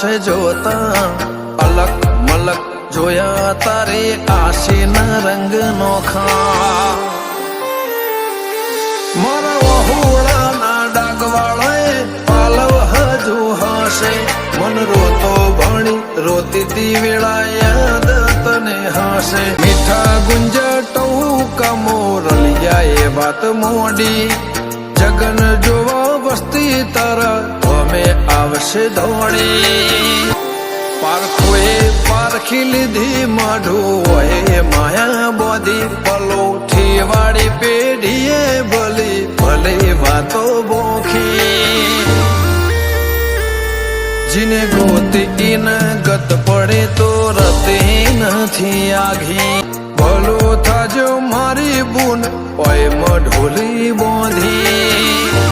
આવશે જોતા અલક મલક જોયા તારે આશીના રંગ નોખા મારા વહોળાના ડાગવાળાએ પાલવ હજુ હશે મન રોતો ભણી રોતી તી વેળા યાદ તને હશે મીઠા ગુંજટવું કમોરલિયા એ વાત મોડી જગન જોવા વસ્તી તારા અમે આવશે દોડી પારખોએ પારખી લીધી માઢું હોય માયા બોધી પલોઠી વાળી પેઢીએ ભલી ભલે વાતો બોખી જીને ગોતી ન ગત પડે તો રતે નથી આઘી ભલો થાજો મારી બૂન ઓય મઢોલી બોધી